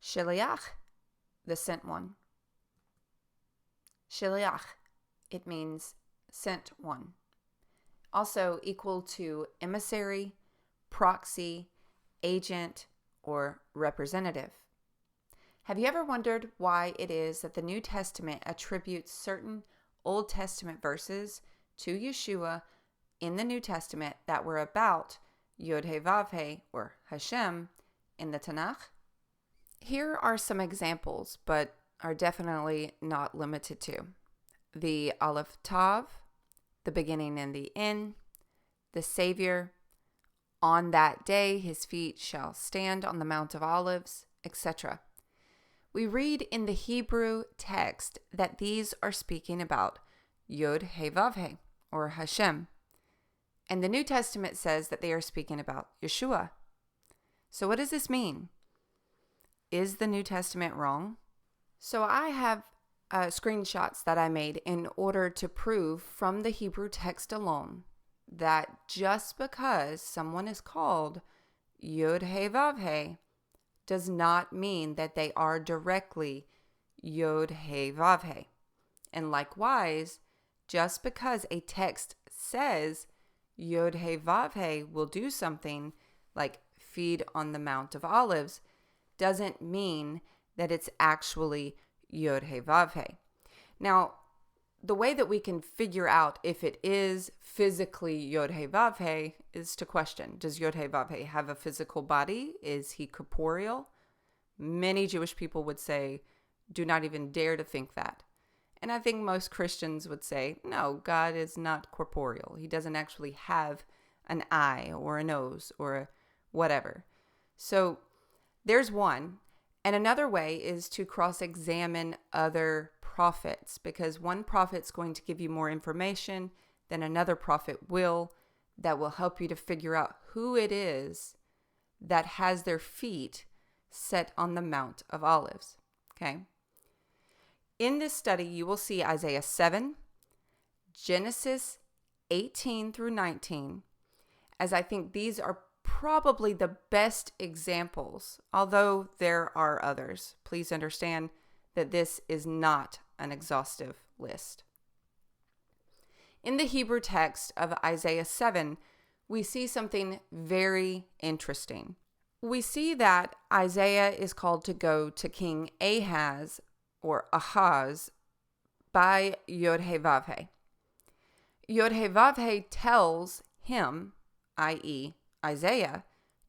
Sheliach, the sent one. Sheliach, it means sent one. Also equal to emissary, proxy, agent, or representative. Have you ever wondered why it is that the New Testament attributes certain Old Testament verses to Yeshua in the New Testament that were about Yod-Heh-Vav-Heh, or Hashem, in the Tanak? Here are some examples, but are definitely not limited to. The Aleph Tav, the beginning and the end, the Savior, on that day his feet shall stand on the Mount of Olives, etc. We read in the Hebrew text that these are speaking about Yod-Heh-Vav-Heh, or Hashem. And the New Testament says that they are speaking about Yeshua. So what does this mean? Is the New Testament wrong? So I have screenshots that I made in order to prove from the Hebrew text alone that just because someone is called Yod-Heh-Vav-Heh does not mean that they are directly Yod-Heh-Vav-Heh. And likewise, just because a text says Yod-Heh-Vav-Heh will do something like feed on the Mount of Olives doesn't mean that it's actually Yod-Heh-Vav-Heh. Now, the way that we can figure out if it is physically Yod-Heh-Vav-Heh is to question, does Yod-Heh-Vav-Heh have a physical body? Is he corporeal? Many Jewish people would say, do not even dare to think that. And I think most Christians would say, no, God is not corporeal. He doesn't actually have an eye or a nose or a whatever. So there's one. And another way is to cross-examine other prophets, because one prophet's going to give you more information than another prophet will, that will help you to figure out who it is that has their feet set on the Mount of Olives. Okay? In this study, you will see Isaiah 7, Genesis 18 through 19, as I think these are probably the best examples, although there are others. Please understand that this is not an exhaustive list. In the Hebrew text of Isaiah 7, we see something very interesting. We see that Isaiah is called to go to King Ahaz, or Ahaz, by Yod-Heh-Vav-Heh. Yod-Heh-Vav-Heh tells him, i.e., Isaiah,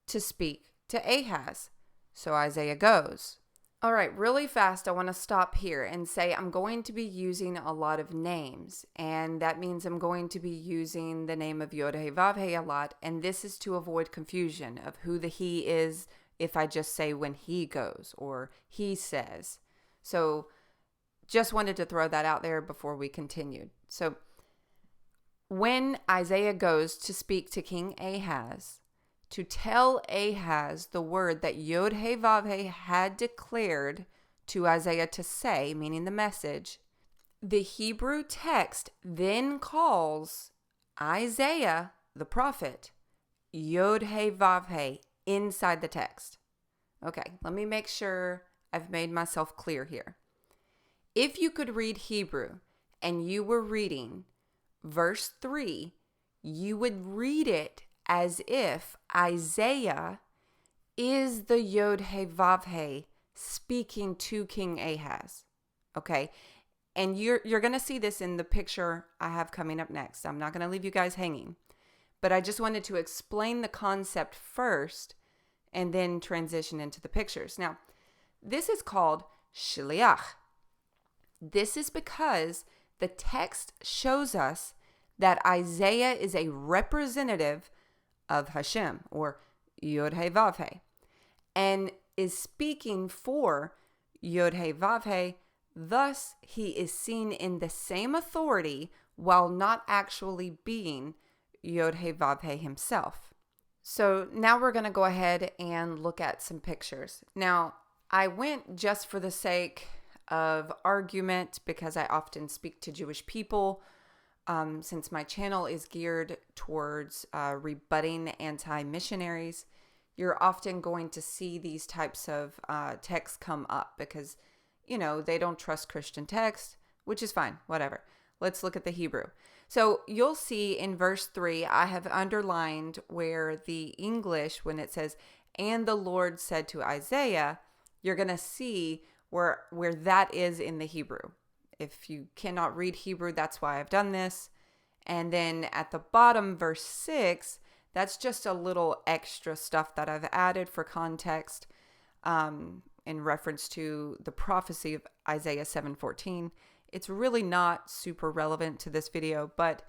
to speak to Ahaz. So Isaiah goes. All right, really fast, I want to stop here and say I'm going to be using a lot of names, and that means I'm going to be using the name of Yod-Heh-Vav-Heh a lot, and this is to avoid confusion of who the he is if I just say when he goes or he says. So just wanted to throw that out there before we continued. So when Isaiah goes to speak to King Ahaz, to tell Ahaz the word that Yod-Heh-Vav-Heh had declared to Isaiah to say, meaning the message, the Hebrew text then calls Isaiah, the prophet, Yod-Heh-Vav-Heh inside the text. Okay, let me make sure I've made myself clear here. If you could read Hebrew and you were reading verse 3, you would read it as if Isaiah is the Yod-Heh-Vav-Heh speaking to King Ahaz. Okay? And you're going to see this in the picture I have coming up next. I'm not going to leave you guys hanging. But I just wanted to explain the concept first and then transition into the pictures. Now, this is called shiliach. This is because the text shows us that Isaiah is a representative of Hashem, or Yod-Heh-Vav-Heh, and is speaking for Yod-Heh-Vav-Heh. Thus, he is seen in the same authority while not actually being Yod-Heh-Vav-Heh himself. So now we're going to go ahead and look at some pictures. Now, I went just for the sake of argument because I often speak to Jewish people. Since my channel is geared towards rebutting anti-missionaries, you're often going to see these types of texts come up because, they don't trust Christian text, which is fine, whatever. Let's look at the Hebrew. So you'll see in verse 3, I have underlined where the English, when it says, and the Lord said to Isaiah, you're going to see where that is in the Hebrew. If you cannot read Hebrew, that's why I've done this. And then at the bottom, verse 6, that's just a little extra stuff that I've added for context in reference to the prophecy of Isaiah 7:14. It's really not super relevant to this video, but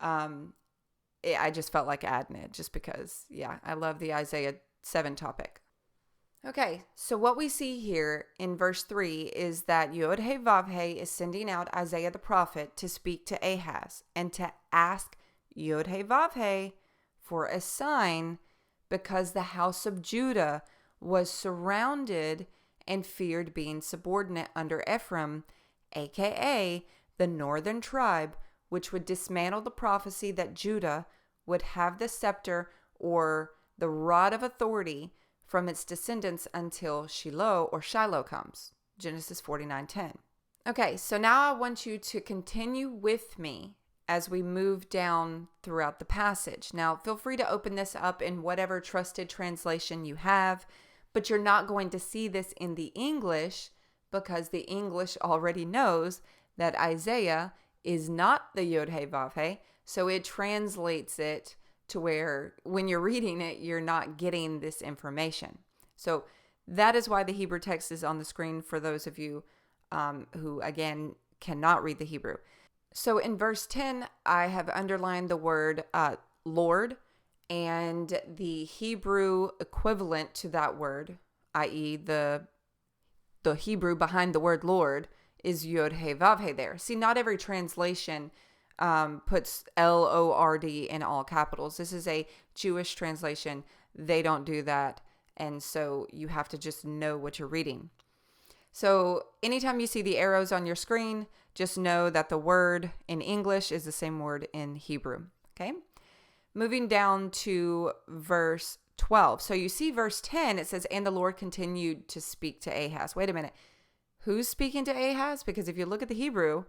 I just felt like adding it just because, I love the Isaiah 7 topic. Okay, so what we see here in verse 3 is that Yod-Heh-Vav-Heh is sending out Isaiah the prophet to speak to Ahaz and to ask Yod-Heh-Vav-Heh for a sign because the house of Judah was surrounded and feared being subordinate under Ephraim, aka the northern tribe, which would dismantle the prophecy that Judah would have the scepter or the rod of authority from its descendants until Shiloh comes. Genesis 49:10. Okay, so now I want you to continue with me as we move down throughout the passage. Now, feel free to open this up in whatever trusted translation you have, but you're not going to see this in the English because the English already knows that Isaiah is not the Yod-Heh-Vav-Heh, so it translates it to where when you're reading it, you're not getting this information. So that is why the Hebrew text is on the screen for those of you who, again, cannot read the Hebrew. So in verse 10, I have underlined the word Lord, and the Hebrew equivalent to that word, i.e. the Hebrew behind the word Lord, is Yod-Heh-Vav-Heh there. See, not every translation puts L-O-R-D in all capitals. This is a Jewish translation. They don't do that. And so you have to just know what you're reading. So anytime you see the arrows on your screen, just know that the word in English is the same word in Hebrew. Okay. Moving down to verse 12. So you see verse 10, it says, and the Lord continued to speak to Ahaz. Wait a minute. Who's speaking to Ahaz? Because if you look at the Hebrew,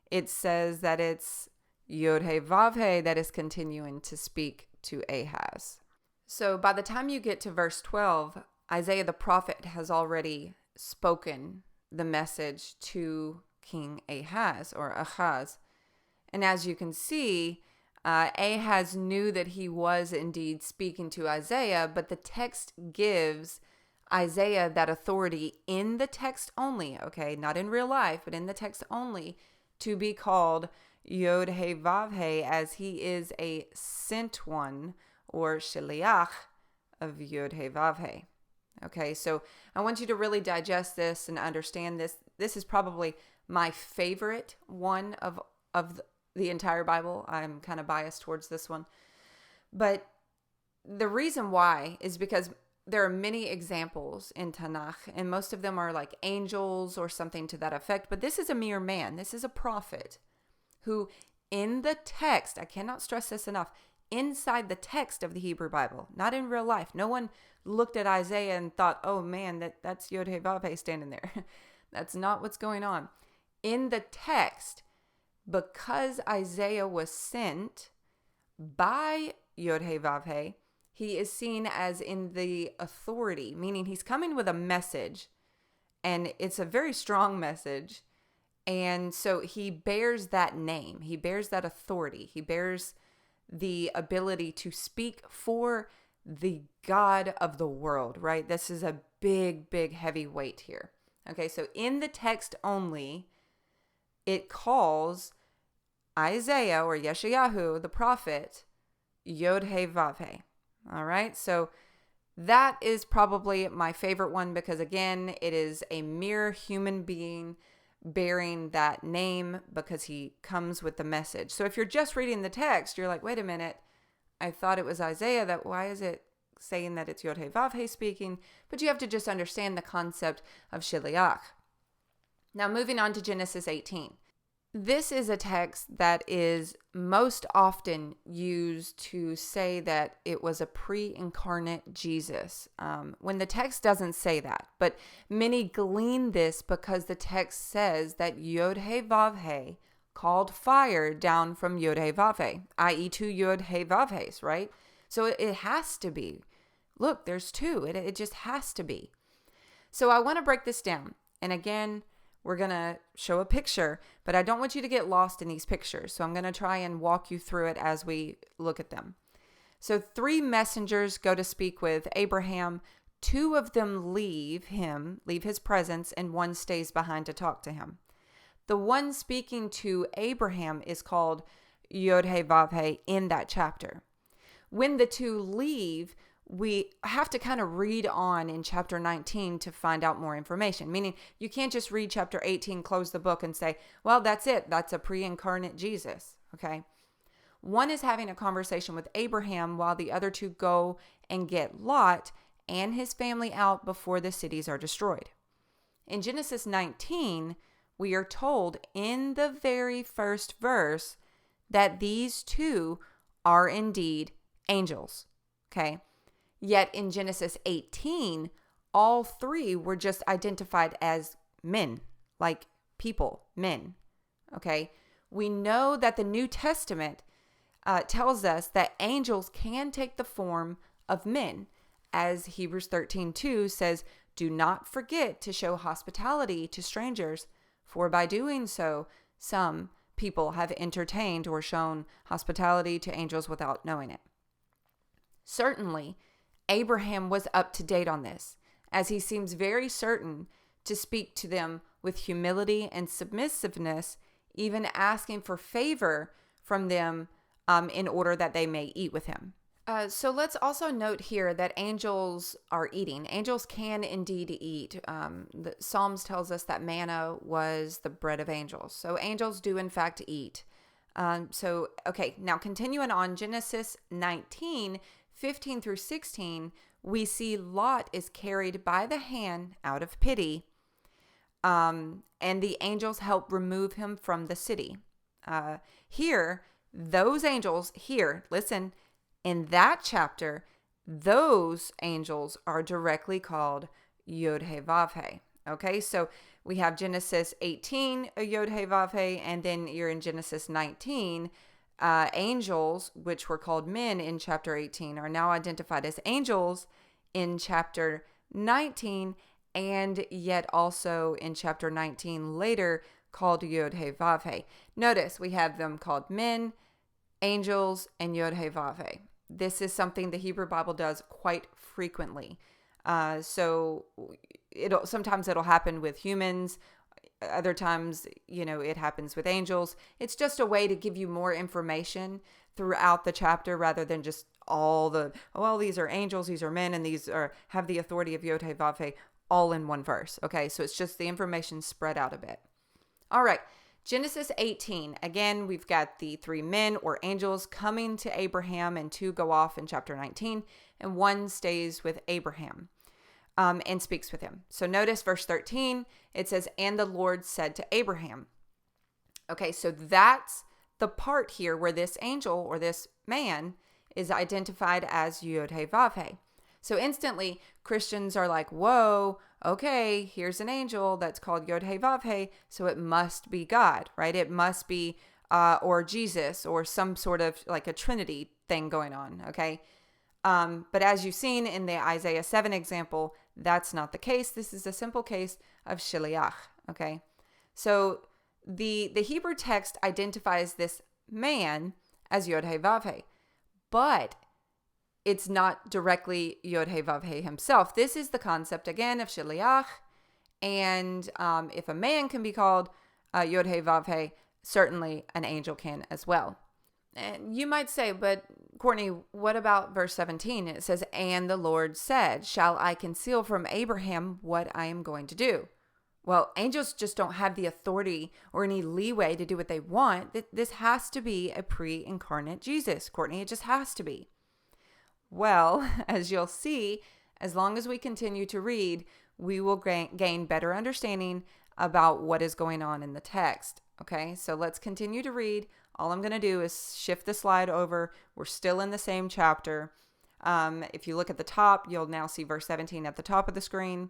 it says that it's Yod-Heh-Vav-Heh that is continuing to speak to Ahaz. So by the time you get to verse 12, Isaiah the prophet has already spoken the message to King Ahaz or Ahaz. And as you can see, Ahaz knew that he was indeed speaking to Isaiah, but the text gives Isaiah that authority in the text only, okay, not in real life, but in the text only, to be called Yod-Heh-Vav-Heh, as he is a sent one or shiliach of Yod-Heh-Vav-Heh. Okay, so I want you to really digest this and understand this. This is probably my favorite one of the entire Bible. I'm kind of biased towards this one. But the reason why is because there are many examples in Tanak, and most of them are like angels or something to that effect. But this is a mere man. This is a prophet who in the text, I cannot stress this enough, inside the text of the Hebrew Bible, not in real life. No one looked at Isaiah and thought, oh man, that's Yod-Heh-Vav-Heh standing there. That's not what's going on. In the text, because Isaiah was sent by Yod-Heh-Vav-Heh, he is seen as in the authority, meaning he's coming with a message, and it's a very strong message. And so he bears that name. He bears that authority. He bears the ability to speak for the God of the world, right? This is a big, big, heavy weight here. Okay, so in the text only, it calls Isaiah or Yeshayahu, the prophet, Yod-Heh-Vav-Heh. All right, so that is probably my favorite one because, again, it is a mere human being bearing that name because he comes with the message. So if you're just reading the text, you're like, wait a minute, I thought it was Isaiah. Why is it saying that it's Yod-Heh-Vav-Heh speaking? But you have to just understand the concept of shiliach. Now moving on to Genesis 18. This is a text that is most often used to say that it was a pre-incarnate Jesus, when the text doesn't say that. But many glean this because the text says that Yod-He-Vav-He called fire down from Yod-He-Vav-He, i.e. two Yod-He-Vav-He's, right? So it has to be. Look, there's two. It just has to be. So I want to break this down. And again, we're going to show a picture, but I don't want you to get lost in these pictures. So I'm going to try and walk you through it as we look at them. So 3 messengers go to speak with Abraham. 2 of them leave his presence, and 1 stays behind to talk to him. The one speaking to Abraham is called Yod-He-Vav-He in that chapter. When the 2 leave, we have to kind of read on in chapter 19 to find out more information. Meaning you can't just read chapter 18, close the book and say, well, that's it. That's a pre-incarnate Jesus. Okay. One is having a conversation with Abraham while the other 2 go and get Lot and his family out before the cities are destroyed. In Genesis 19, we are told in the very first verse that these 2 are indeed angels. Okay. Yet in Genesis 18, all 3 were just identified as men, like people, men. Okay. We know that the New Testament tells us that angels can take the form of men. As Hebrews 13:2 says, do not forget to show hospitality to strangers, for by doing so, some people have entertained or shown hospitality to angels without knowing it. Certainly, Abraham was up to date on this, as he seems very certain to speak to them with humility and submissiveness, even asking for favor from them in order that they may eat with him. So let's also note here that angels are eating. Angels can indeed eat. The Psalms tells us that manna was the bread of angels. So angels do in fact eat. Okay, now continuing on, Genesis 19, 15 through 16, we see Lot is carried by the hand out of pity, and the angels help remove him from the city. Those angels, listen, in that chapter, those angels are directly called Yod-He-Vav-He. Okay, so we have Genesis 18, a Yod-He-Vav-He, and then you're in Genesis 19. Angels, which were called men in chapter 18, are now identified as angels in chapter 19, and yet also in chapter 19 later called Yod-He-Vav-He. Notice we have them called men, angels, and Yod-He-Vav-He. This is something the Hebrew Bible does quite frequently. So sometimes it'll happen with humans. Other times, it happens with angels. It's just a way to give you more information throughout the chapter rather than just these are angels, these are men, and these have the authority of Yod-He-Vav-He all in one verse. Okay, so it's just the information spread out a bit. All right, Genesis 18. Again, we've got the 3 men or angels coming to Abraham, and 2 go off in chapter 19, and 1 stays with Abraham. And speaks with him. So notice verse 13, it says, and the Lord said to Abraham. Okay, so that's the part here where this angel or this man is identified as Yod-He-Vav-He. So instantly, Christians are like, whoa, okay, here's an angel that's called Yod-He-Vav-He, so it must be God, right? It must be, or Jesus, or some sort of like a Trinity thing going on, okay? But as you've seen in the Isaiah 7 example, that's not the case. This is a simple case of shiliach, okay? So the Hebrew text identifies this man as Yod-He-Vav-He, but it's not directly Yod-He-Vav-He himself. This is the concept, again, of shiliach, and if a man can be called Yod-He-Vav-He, certainly an angel can as well. And you might say, but Courtney, what about verse 17? It says, and the Lord said, shall I conceal from Abraham what I am going to do? Well, angels just don't have the authority or any leeway to do what they want. This has to be a pre-incarnate Jesus, Courtney. It just has to be. Well, as you'll see, as long as we continue to read, we will gain better understanding about what is going on in the text. Okay, so let's continue to read. All I'm going to do is shift the slide over. We're still in the same chapter. If you look at the top, you'll now see verse 17 at the top of the screen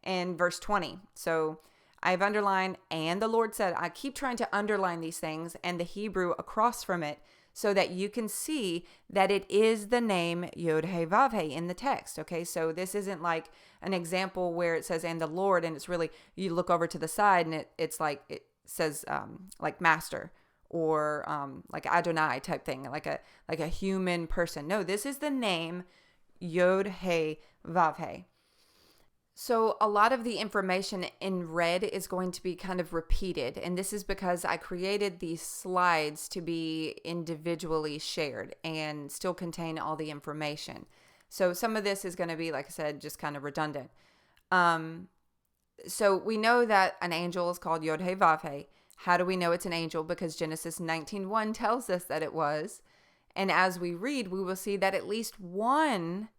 and verse 20. So I've underlined, and the Lord said, I keep trying to underline these things and the Hebrew across from it so that you can see that it is the name Yod-Heh-Vav-Heh in the text. Okay, so this isn't like an example where it says, and the Lord, and it's really, you look over to the side and it's like, it says like master or like Adonai type thing, like a human person. No, this is the name Yod-Heh-Vav-Heh. So a lot of the information in red is going to be kind of repeated. And this is because I created these slides to be individually shared and still contain all the information. So some of this is going to be, like I said, just kind of redundant. So we know that an angel is called Yod-Heh-Vav-Heh. How do we know it's an angel? Because Genesis 19:1 tells us that it was. And as we read, we will see that at least one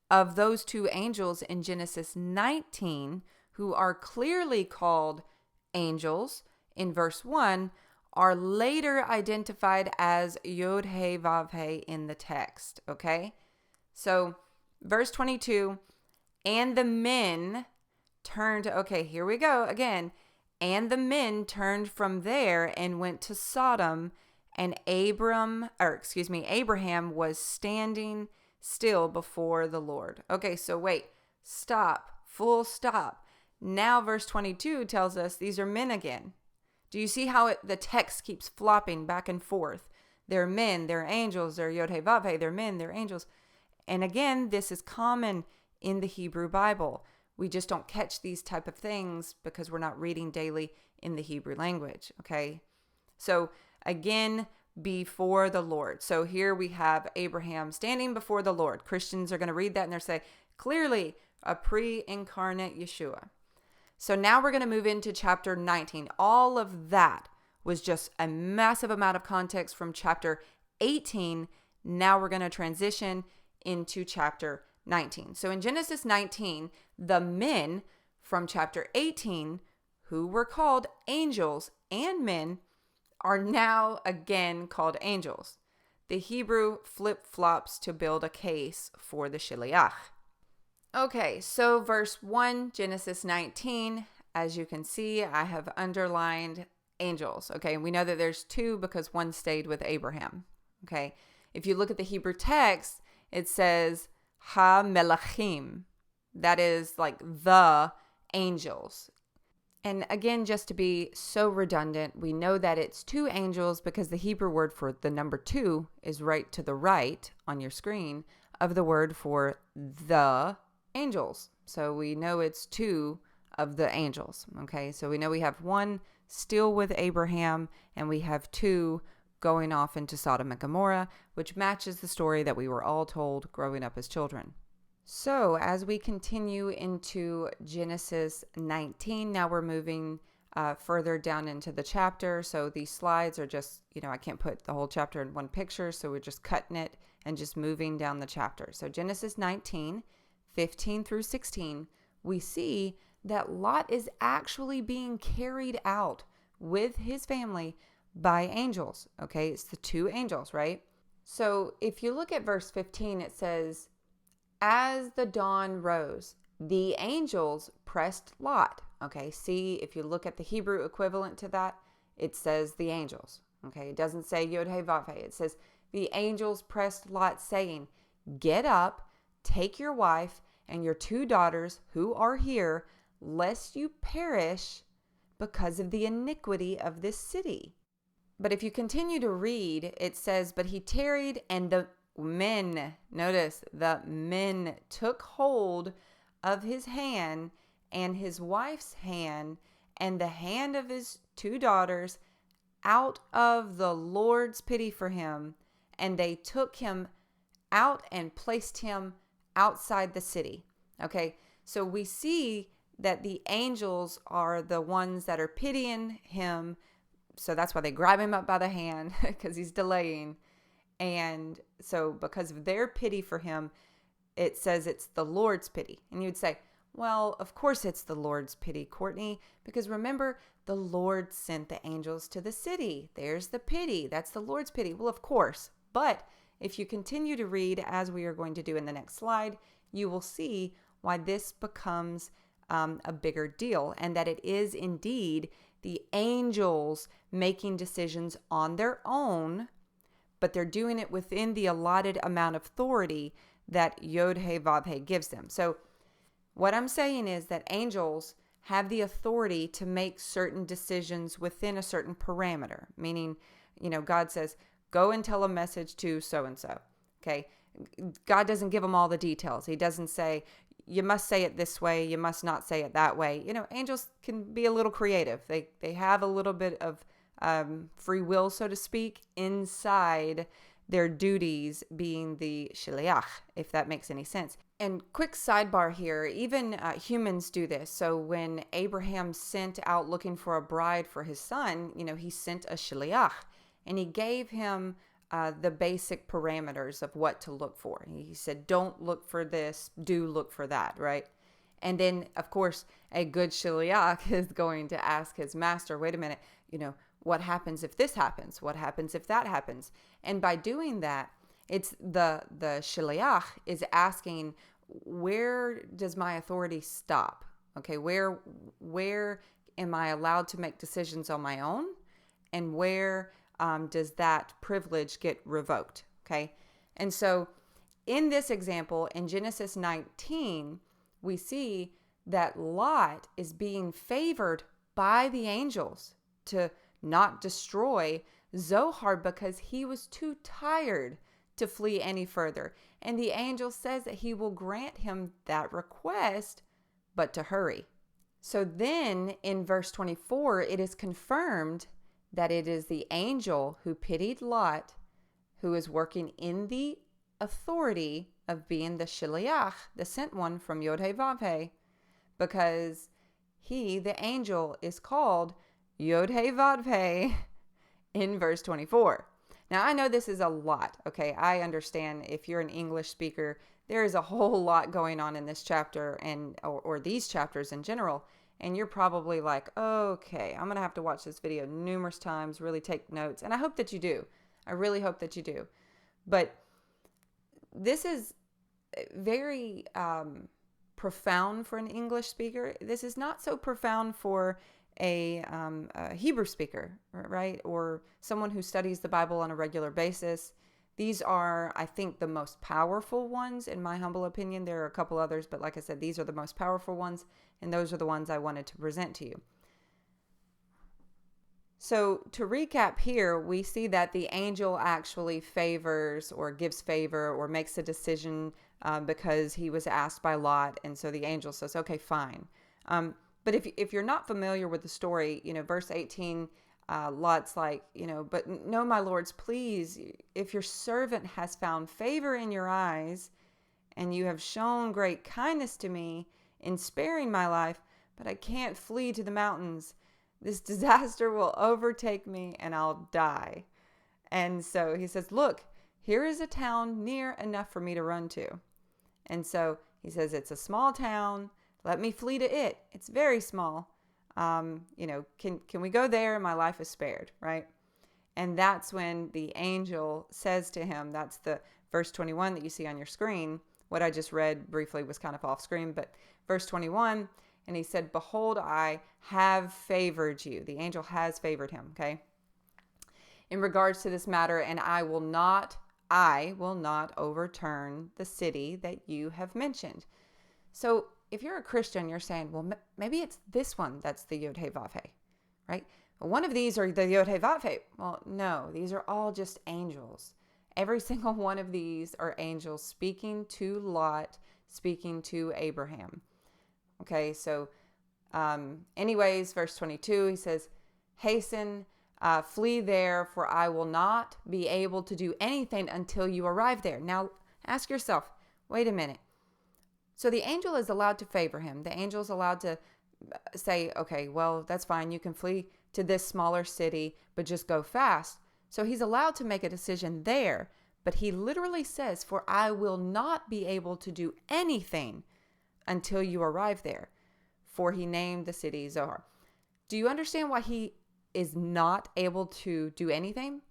of those two angels in Genesis 19, who are clearly called angels in verse 1, are later identified as Yod-Heh-Vav-Heh in the text, okay? So verse 22, and the men turned, okay, here we go again. And the men turned from there and went to Sodom, and Abraham was standing still before the Lord. Okay, so wait, stop, full stop. Now verse 22 tells us these are men again. Do you see how the text keeps flopping back and forth? They're men, they're angels, they're Yod-Heh-Vav-Heh, they're men, they're angels. And again, this is common in the Hebrew Bible. We just don't catch these type of things because we're not reading daily in the Hebrew language, okay? So again, before the Lord. So here we have Abraham standing before the Lord. Christians are going to read that and they're saying, clearly a pre-incarnate Yeshua. So now we're going to move into chapter 19. All of that was just a massive amount of context from chapter 18. Now we're going to transition into chapter 19. So in Genesis 19, the men from chapter 18, who were called angels and men, are now again called angels. The Hebrew flip-flops to build a case for the shiliach. Okay, so verse 1, Genesis 19, as you can see, I have underlined angels. Okay, we know that there's two because one stayed with Abraham. Okay, if you look at the Hebrew text, it says ha-melachim. That is like the angels. And again, just to be so redundant, we know that it's two angels because the Hebrew word for the number 2 is right to the right on your screen of the word for the angels. So we know it's two of the angels. Okay, so we know we have one still with Abraham and we have two going off into Sodom and Gomorrah, which matches the story that we were all told growing up as children. So as we continue into Genesis 19, now we're moving further down into the chapter. So these slides are just, I can't put the whole chapter in one picture. So we're just cutting it and just moving down the chapter. So Genesis 19, 15 through 16, we see that Lot is actually being carried out with his family by angels. Okay, it's the two angels, right? So if you look at verse 15, it says, as the dawn rose, the angels pressed Lot. Okay, see, if you look at the Hebrew equivalent to that, it says the angels. Okay, it doesn't say Yod-Heh-Vav-Heh. It says the angels pressed Lot, saying, get up, take your wife and your 2 daughters who are here, lest you perish because of the iniquity of this city. But if you continue to read, it says, but he tarried, and the men, notice, the men took hold of his hand and his wife's hand and the hand of his 2 daughters out of the Lord's pity for him, and they took him out and placed him outside the city. Okay, so we see that the angels are the ones that are pitying him. So that's why they grab him up by the hand because he's delaying. And so because of their pity for him, it says it's the Lord's pity. And you would say, Well, of course it's the Lord's pity, Courtney, because remember, the Lord sent the angels to the city. There's the pity. That's the Lord's pity. Well, of course. But if you continue to read, as we are going to do in the next slide, you will see why this becomes a bigger deal, and that it is indeed the angels making decisions on their own, but they're doing it within the allotted amount of authority that Yod He Vav He gives them. So what I'm saying is that angels have the authority to make certain decisions within a certain parameter, meaning, God says, go and tell a message to so-and-so, okay? God doesn't give them all the details. He doesn't say, you must say it this way, you must not say it that way. Angels can be a little creative. They have a little bit of free will, so to speak, inside their duties being the shiliach, if that makes any sense. And quick sidebar here, even humans do this. So when Abraham sent out looking for a bride for his son, he sent a shiliach, and he gave him the basic parameters of what to look for. He said, don't look for this, do look for that, right? And then, of course, a good shiliach is going to ask his master, wait a minute, what happens if this happens? What happens if that happens? And by doing that, it's the shiliach is asking, where does my authority stop? Okay, where am I allowed to make decisions on my own? And where does that privilege get revoked? Okay, and so in this example, in Genesis 19, we see that Lot is being favored by the angels to not destroy Zohar because he was too tired to flee any further. And the angel says that he will grant him that request, but to hurry. So then in verse 24, it is confirmed that it is the angel who pitied Lot who is working in the authority of being the shiliach, the sent one from Yod He Vav He, because he, the angel, is called Yod He Vav He in verse 24. Now, I know this is a lot, okay? I understand if you're an English speaker, there is a whole lot going on in this chapter or these chapters in general, and you're probably like, okay, I'm going to have to watch this video numerous times, really take notes, and I hope that you do. I really hope that you do. But this is very profound for an English speaker. This is not so profound for a Hebrew speaker, right? Or someone who studies the Bible on a regular basis. These are, I think, the most powerful ones, in my humble opinion. There are a couple others, but like I said, these are the most powerful ones, and those are the ones I wanted to present to you. So to recap here, we see that the angel actually favors or gives favor or makes a decision because he was asked by Lot, and so the angel says, okay, fine. But if you're not familiar with the story, verse 18, Lot's like, but no, my lords, please, if your servant has found favor in your eyes and you have shown great kindness to me in sparing my life, but I can't flee to the mountains. This disaster will overtake me and I'll die. And so he says, look, here is a town near enough for me to run to. And so he says, it's a small town. Let me flee to it. It's very small. Can we go there and my life is spared, right? And that's when the angel says to him, that's the verse 21 that you see on your screen. What I just read briefly was kind of off screen, but verse 21, and he said, behold, I have favored you. The angel has favored him, okay? In regards to this matter, and I will not overturn the city that you have mentioned. So if you're a Christian, you're saying, well, maybe it's this one that's the Yod He Vav He, right? Well, one of these are the Yod He Vav He. Well, no, these are all just angels. Every single one of these are angels speaking to Lot, speaking to Abraham. Okay, so anyways, verse 22, he says, hasten, flee there, for I will not be able to do anything until you arrive there. Now, ask yourself, wait a minute. So the angel is allowed to favor him. The angel is allowed to say, okay, well, that's fine. You can flee to this smaller city, but just go fast. So he's allowed to make a decision there. But he literally says, for I will not be able to do anything until you arrive there, for he named the city Zohar. Do you understand why he is not able to do anything?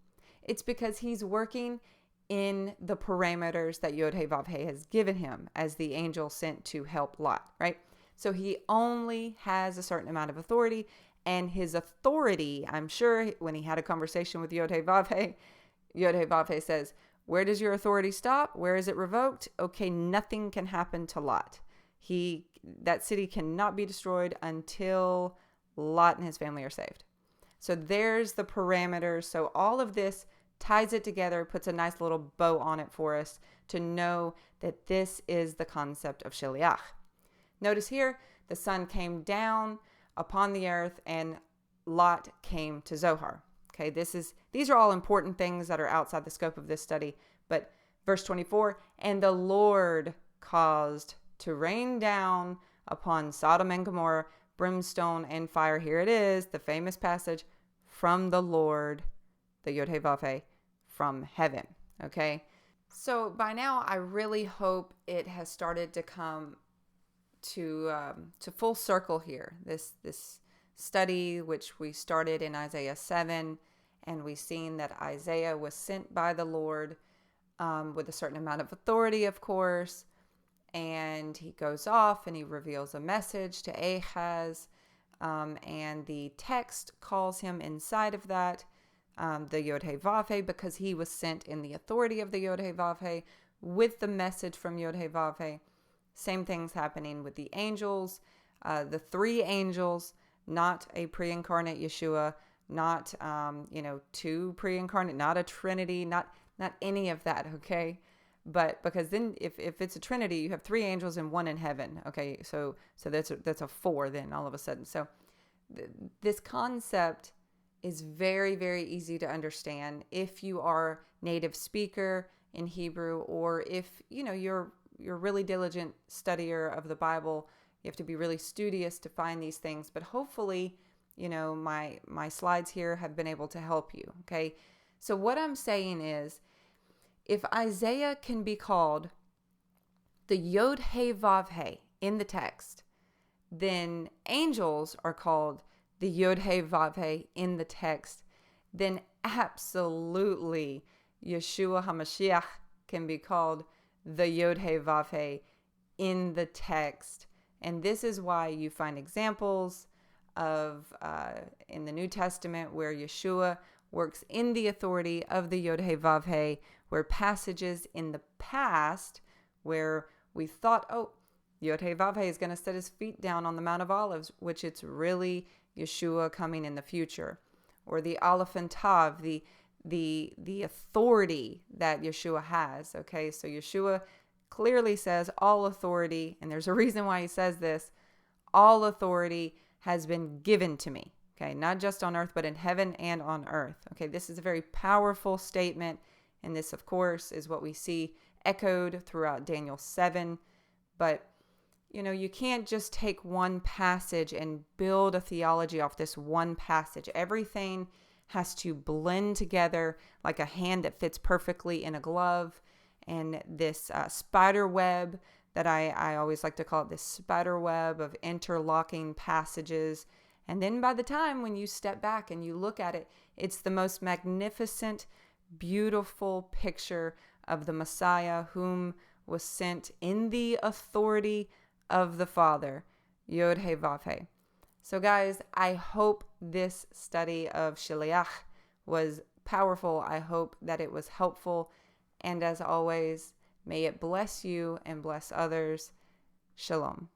It's because he's working in the parameters that Yod-Heh-Vav-Heh has given him as the angel sent to help Lot, right? So he only has a certain amount of authority, and his authority, I'm sure when he had a conversation with Yod-Heh-Vav-Heh, Yod-Heh-Vav-Heh says, where does your authority stop? Where is it revoked? Okay, nothing can happen to Lot. That city cannot be destroyed until Lot and his family are saved. So there's the parameters. So all of this ties it together, puts a nice little bow on it for us to know that this is the concept of Sheliach. Notice here, the sun came down upon the earth and Lot came to Zohar. Okay, these are all important things that are outside the scope of this study. But verse 24, and the Lord caused to rain down upon Sodom and Gomorrah brimstone and fire. Here it is, the famous passage, from the Lord, the Yod-Heh-Vav-Heh, from heaven. Okay, so by now I really hope it has started to come to full circle here. This study, which we started in Isaiah 7, and we've seen that Isaiah was sent by the Lord with a certain amount of authority, of course, and he goes off and he reveals a message to Ahaz, and the text calls him inside of that the Yod-Heh-Vav-Heh, because he was sent in the authority of the Yod-Heh-Vav-Heh with the message from Yod-Heh-Vav-Heh. Same things happening with the angels, the three angels, not a pre-incarnate Yeshua, not two pre-incarnate, not a Trinity, not any of that. Okay, but because then if it's a Trinity, you have three angels and one in heaven. Okay, so that's a four then all of a sudden. So this concept is very, very easy to understand if you are native speaker in Hebrew, or if you're a really diligent studier of the Bible. You have to be really studious to find these things, but hopefully my slides here have been able to help you. Okay, so what I'm saying is, if Isaiah can be called the Yod-Heh-Vav-Heh in the text, then angels are called the Yod-Heh-Vav-Heh in the text, then absolutely Yeshua HaMashiach can be called the Yod-Heh-Vav-Heh in the text. And this is why you find examples of in the New Testament where Yeshua works in the authority of the Yod-Heh-Vav-Heh, where passages in the past where we thought, Yod-Heh-Vav-Heh is going to set his feet down on the Mount of Olives, which it's really Yeshua coming in the future. Or the Aleph and Tav, the authority that Yeshua has. Okay, so Yeshua clearly says all authority, and there's a reason why he says this, all authority has been given to me. Okay, not just on earth, but in heaven and on earth. Okay, this is a very powerful statement, and this, of course, is what we see echoed throughout Daniel 7. But, you can't just take one passage and build a theology off this one passage. Everything has to blend together like a hand that fits perfectly in a glove. And this spider web that I always like to call it, this spider web of interlocking passages. And then by the time when you step back and you look at it, it's the most magnificent, beautiful picture of the Messiah whom was sent in the authority of the Father, Yod-Heh-Vav-Heh. So guys, I hope this study of Sheliach was powerful. I hope that it was helpful. And as always, may it bless you and bless others. Shalom.